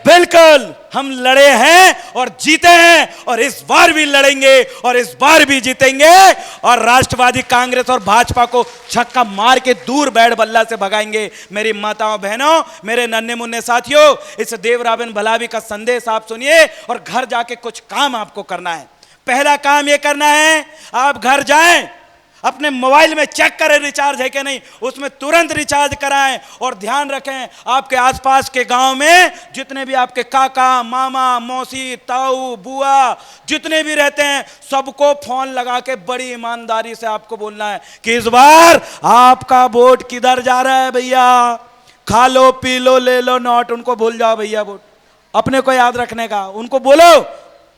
बिल्कुल हम लड़े हैं और जीते हैं और इस बार भी लड़ेंगे और इस बार भी जीतेंगे और राष्ट्रवादी कांग्रेस और भाजपा को छक्का मार के दूर बैठ बल्ला से भगाएंगे। मेरी माताओं बहनों, मेरे नन्हे मुन्ने साथियों, इस देव रावण भलावी का संदेश आप सुनिए और घर जाके कुछ काम आपको करना है। पहला काम यह करना है, आप घर जाएं, अपने मोबाइल में चेक करें रिचार्ज है कि नहीं, उसमें तुरंत रिचार्ज कराएं और ध्यान रखें आपके आसपास के गांव में जितने भी आपके काका, मामा, मौसी, ताऊ, बुआ जितने भी रहते हैं, सबको फोन लगा के बड़ी ईमानदारी से आपको बोलना है कि इस बार आपका वोट किधर जा रहा है भैया, खा लो पी लो ले लो नोट, उनको भूल जाओ भैया, वोट अपने को याद रखने का, उनको बोलो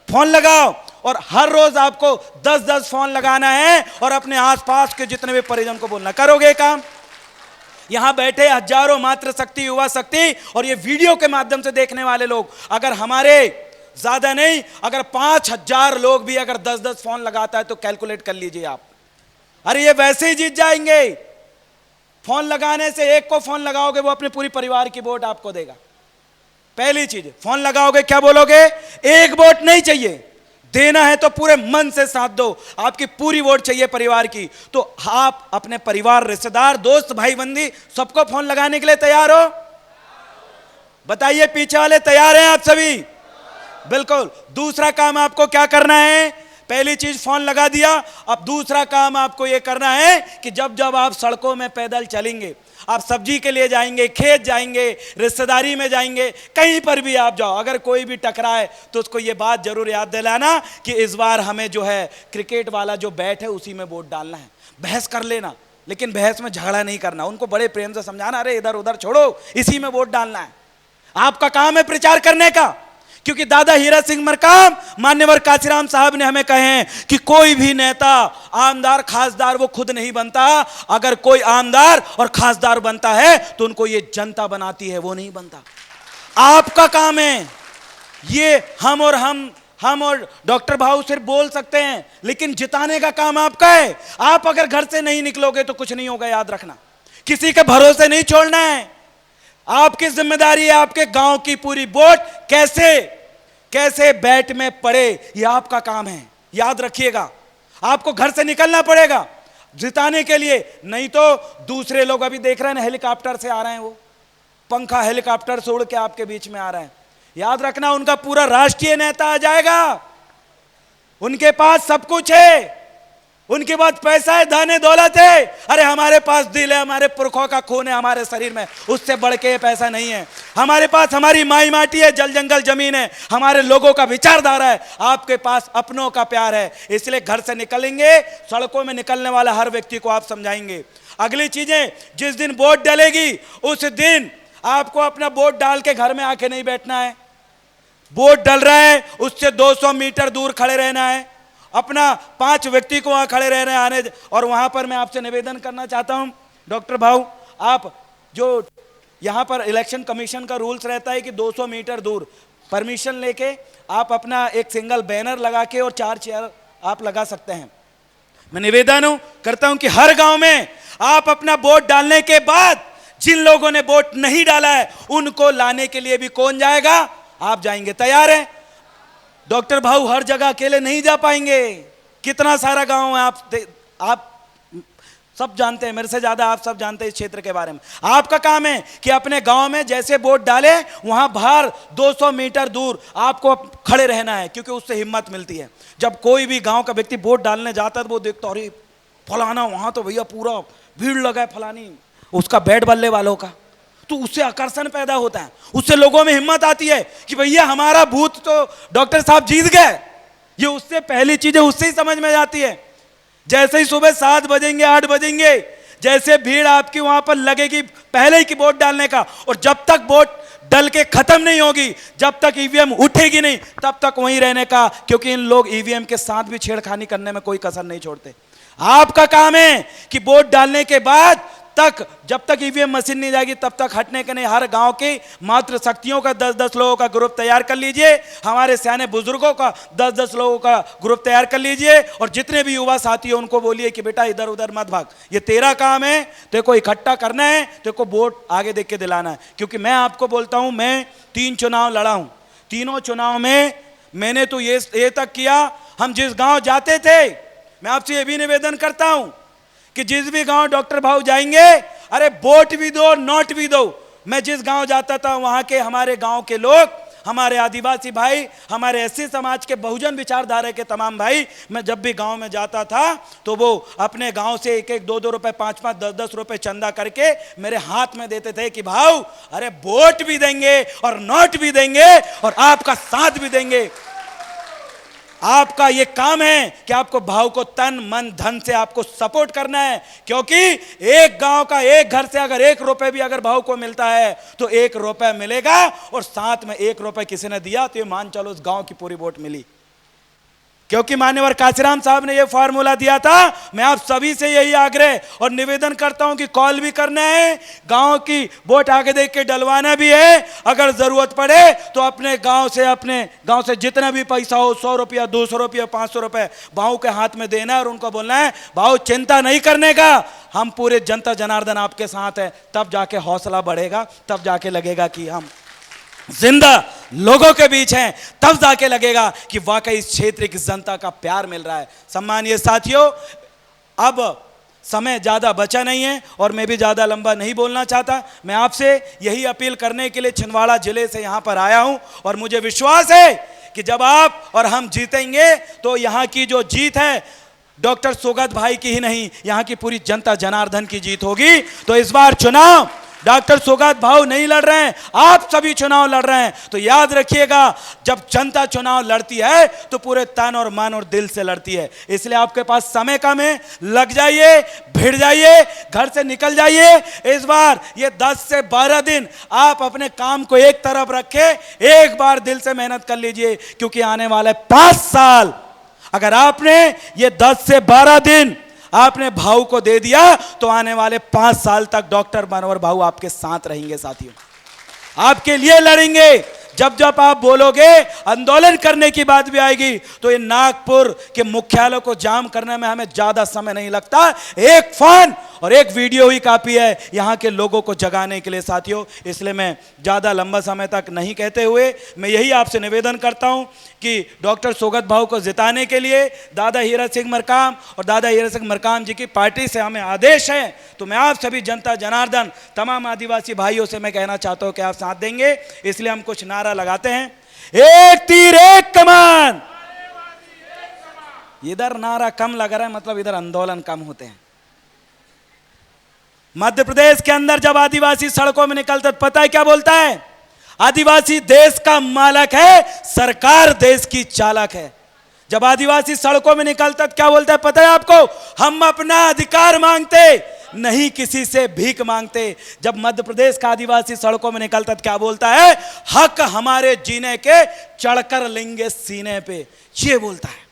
फोन लगाओ और हर रोज आपको 10-10 फोन लगाना है और अपने आसपास के जितने भी परिजन को बोलना। करोगे काम? यहां बैठे हजारों मातृशक्ति, युवा शक्ति और ये वीडियो के माध्यम से देखने वाले लोग, अगर हमारे ज्यादा नहीं, अगर 5000 लोग भी अगर 10-10 फोन लगाता है तो कैलकुलेट कर लीजिए आप, अरे ये वैसे ही जीत जाएंगे। फोन लगाने से एक को फोन लगाओगे वो अपने पूरी परिवार की वोट आपको देगा। पहली चीज, फोन लगाओगे क्या बोलोगे? एक वोट नहीं चाहिए, देना है तो पूरे मन से साथ दो, आपकी पूरी वोट चाहिए परिवार की। तो आप अपने परिवार, रिश्तेदार, दोस्त, भाई बंदी सबको फोन लगाने के लिए तैयार हो? बताइए पीछे वाले तैयार हैं आप सभी? बिल्कुल। दूसरा काम आपको क्या करना है? पहली चीज फोन लगा दिया, अब दूसरा काम आपको यह करना है कि जब जब आप सड़कों में पैदल चलेंगे, आप सब्जी के लिए जाएंगे, खेत जाएंगे, रिश्तेदारी में जाएंगे, कहीं पर भी आप जाओ, अगर कोई भी टकराए तो उसको ये बात जरूर याद दिलाना कि इस बार हमें जो है क्रिकेट वाला जो बैट है उसी में वोट डालना है। बहस कर लेना, लेकिन बहस में झगड़ा नहीं करना, उनको बड़े प्रेम से समझाना, अरे इधर उधर छोड़ो, इसी में वोट डालना है। आपका काम है प्रचार करने का, क्योंकि दादा हीरा सिंह मरकाम, मान्यवर काशीराम साहब ने हमें कहे हैं कि कोई भी नेता आमदार खासदार वो खुद नहीं बनता, अगर कोई आमदार और खासदार बनता है तो उनको ये जनता बनाती है, वो नहीं बनता। आपका काम है ये, हम और डॉक्टर भाऊ सिर्फ बोल सकते हैं, लेकिन जिताने का काम आपका है। आप अगर घर से नहीं निकलोगे तो कुछ नहीं होगा, याद रखना, किसी के भरोसे नहीं छोड़ना है। आपकी जिम्मेदारी है आपके गांव की पूरी वोट कैसे बैट में पड़े, यह आपका काम है, याद रखिएगा। आपको घर से निकलना पड़ेगा जिताने के लिए, नहीं तो दूसरे लोग अभी देख रहे हैं ना, हेलीकॉप्टर से आ रहे हैं, वो पंखा हेलीकॉप्टर से उड़ के आपके बीच में आ रहे हैं, याद रखना उनका पूरा राष्ट्रीय नेता आ जाएगा, उनके पास सब कुछ है, उनके पास पैसा है, धन है, दौलत है। अरे हमारे पास दिल है, हमारे पुरखों का खून है हमारे शरीर में, उससे बढ़ के पैसा नहीं है। हमारे पास हमारी माई माटी है, जल जंगल जमीन है, हमारे लोगों का विचारधारा है, आपके पास अपनों का प्यार है। इसलिए घर से निकलेंगे, सड़कों में निकलने वाला हर व्यक्ति को आप समझाएंगे। अगली चीजें, जिस दिन वोट डलेगी उस दिन आपको अपना वोट डाल के घर में आके नहीं बैठना है। वोट डल रहा है उससे 200 मीटर दूर खड़े रहना है, अपना 5 व्यक्ति को वहां खड़े रह रहे हैं आने। और वहां पर मैं आपसे निवेदन करना चाहता हूं डॉक्टर भाऊ, आप जो यहां पर इलेक्शन कमीशन का रूल्स रहता है कि 200 मीटर दूर परमिशन लेके आप अपना एक सिंगल बैनर लगा के और 4 चेयर आप लगा सकते हैं। मैं निवेदन करता हूं कि हर गांव में आप अपना वोट डालने के बाद जिन लोगों ने वोट नहीं डाला है उनको लाने के लिए भी कौन जाएगा? आप जाएंगे, तैयार है? डॉक्टर भाऊ हर जगह अकेले नहीं जा पाएंगे, कितना सारा गांव है, आप सब जानते हैं, मेरे से ज्यादा आप सब जानते हैं इस क्षेत्र के बारे में। आपका काम है कि अपने गांव में जैसे वोट डाले वहां बाहर 200 मीटर दूर आपको खड़े रहना है, क्योंकि उससे हिम्मत मिलती है। जब कोई भी गांव का व्यक्ति वोट डालने जाता है तो वो देखता, अरे फलाना वहां तो भैया पूरा भीड़ लगा है, फलानी उसका बैट बल्ले वालों का, तो उससे आकर्षण पैदा होता है, उससे लोगों में हिम्मत आती है कि भैया हमारा बूथ तो डॉक्टर साहब जीत गए। ये उससे पहली चीजें उससे ही समझ में जाती है। जैसे ही सुबह 7 बजेंगे 8 बजेंगे, जैसे भीड़ आपकी वहां पर लगेगी पहले ही की वोट डालने का, और जब तक वोट डल के खत्म नहीं होगी, जब तक ईवीएम उठेगी नहीं, तब तक वहीं रहने का, क्योंकि इन लोग ईवीएम के साथ भी छेड़खानी करने में कोई कसर नहीं छोड़ते। आपका काम है कि वोट डालने के बाद तक, जब तक ईवीएम मशीन नहीं जाएगी तब तक हटने के नहीं। हर गांव की मातृ शक्तियों का 10-10 लोगों का ग्रुप तैयार कर लीजिए, हमारे सियाने बुजुर्गों का 10-10 लोगों का ग्रुप तैयार कर लीजिए, और जितने भी युवा साथी हैं उनको बोलिए कि बेटा इधर उधर मत भाग, ये तेरा काम है, तेरे को इकट्ठा करना है, तेरे को वोट आगे देख के दिलाना है। क्योंकि मैं आपको बोलता हूं, मैं 3 चुनाव लड़ा हूं, तीनों चुनाव में मैंने तो ये तक किया, हम जिस गांव जाते थे, मैं आपसे ये भी निवेदन करता हूं कि जिस भी गांव डॉक्टर भाऊ जाएंगे, अरे वोट भी दो नोट भी दो। मैं जिस गांव जाता था वहां के हमारे गांव के लोग, हमारे आदिवासी भाई, हमारे एससी समाज के, बहुजन विचारधारा के तमाम भाई, मैं जब भी गांव में जाता था तो वो अपने गांव से 1-1, 2-2 रुपए, 5-5, 10-10 रुपए चंदा करके मेरे हाथ में देते थे कि भाऊ अरे वोट भी देंगे और नोट भी देंगे और आपका साथ भी देंगे। आपका ये काम है कि आपको भाव को तन मन धन से आपको सपोर्ट करना है, क्योंकि एक गांव का एक घर से अगर 1 रुपए भी अगर भाव को मिलता है तो 1 रुपए मिलेगा, और साथ में 1 रुपए किसी ने दिया तो ये मान चलो उस गांव की पूरी वोट मिली। क्योंकि मान्यवर काशीराम साहब ने यह फॉर्मूला दिया था। मैं आप सभी से यही आग्रह और निवेदन करता हूं कि कॉल भी करना है, गांव की वोट आगे देख के डलवाना भी है, अगर जरूरत पड़े तो अपने गांव से जितना भी पैसा हो, 100 रुपया, 200 रुपया, 500 रुपए भाऊ के हाथ में देना है और उनको बोलना है भाऊ चिंता नहीं करने का, हम पूरे जनता जनार्दन आपके साथ है। तब जाके हौसला बढ़ेगा, तब जाके लगेगा कि हम जिंदा लोगों के बीच हैं, तब जाके लगेगा कि वाकई इस क्षेत्र की जनता का प्यार मिल रहा है। सम्मानीय साथियों, अब समय ज्यादा बचा नहीं है और मैं भी ज्यादा लंबा नहीं बोलना चाहता। मैं आपसे यही अपील करने के लिए छिंदवाड़ा जिले से यहां पर आया हूं, और मुझे विश्वास है कि जब आप और हम जीतेंगे तो यहां की जो जीत है डॉक्टर सोगत भाई की ही नहीं, यहां की पूरी जनता जनार्दन की जीत होगी। तो इस बार चुनाव डॉक्टर सोगत भाऊ नहीं लड़ रहे हैं, आप सभी चुनाव लड़ रहे हैं। तो याद रखिएगा, जब जनता चुनाव लड़ती है तो पूरे तन और मन और दिल से लड़ती है। इसलिए आपके पास समय कम है, लग जाइए, भिड़ जाइए, घर से निकल जाइए। इस बार ये 10 से 12 दिन आप अपने काम को एक तरफ रखें, एक बार दिल से मेहनत कर लीजिए, क्योंकि आने वाले 5 साल अगर आपने ये 10 से 12 दिन आपने भाऊ को दे दिया तो आने वाले 5 साल तक डॉक्टर मनोहर भाऊ आपके साथ रहेंगे। साथियों, आपके लिए लड़ेंगे। जब जब आप बोलोगे, आंदोलन करने की बात भी आएगी, तो ये नागपुर के मुख्यालय को जाम करने में हमें ज्यादा समय नहीं लगता। एक फोन और एक वीडियो ही काफी है यहां के लोगों को जगाने के लिए। साथियों, इसलिए मैं ज्यादा लंबा समय तक नहीं कहते हुए मैं यही आपसे निवेदन करता हूं कि डॉक्टर सोगत भाऊ को जिताने के लिए दादा हीरा सिंह मरकाम और दादा हीरा सिंह मरकाम जी की पार्टी से हमें आदेश है। तो मैं आप सभी जनता जनार्दन, तमाम आदिवासी भाइयों से मैं कहना चाहता हूं कि आप साथ देंगे। इसलिए हम कुछ नारा लगाते हैं, एक तीर एक कमान। इधर नारा कम लग रहा है, मतलब इधर आंदोलन कम होते हैं। मध्य प्रदेश के अंदर जब आदिवासी सड़कों में निकलता पता है क्या बोलता है? आदिवासी देश का मालक है, सरकार देश की चालक है। जब आदिवासी सड़कों में निकलता क्या बोलता है पता है आपको? हम अपना अधिकार मांगते, नहीं किसी से भीख मांगते। जब मध्य प्रदेश का आदिवासी सड़कों में निकलता क्या बोलता है? हक हमारे जीने के, चढ़कर लेंगे सीने पे, ये बोलता है।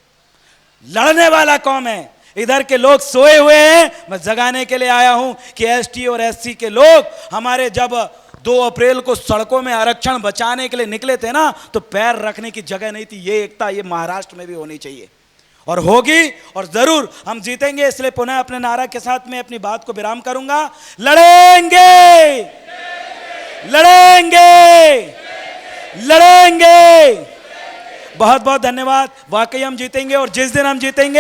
लड़ने वाला कौन है? इधर के लोग सोए हुए हैं, मैं जगाने के लिए आया हूं कि एसटी और एससी के लोग हमारे जब 2 अप्रैल को सड़कों में आरक्षण बचाने के लिए निकले थे ना, तो पैर रखने की जगह नहीं थी। ये एकता ये महाराष्ट्र में भी होनी चाहिए और होगी, और जरूर हम जीतेंगे। इसलिए पुनः अपने नारा के साथ मैं अपनी बात को विराम करूंगा। लड़ेंगे, लड़ेंगे, लड़ेंगे। बहुत बहुत धन्यवाद। वाकई हम जीतेंगे, और जिस दिन हम जीतेंगे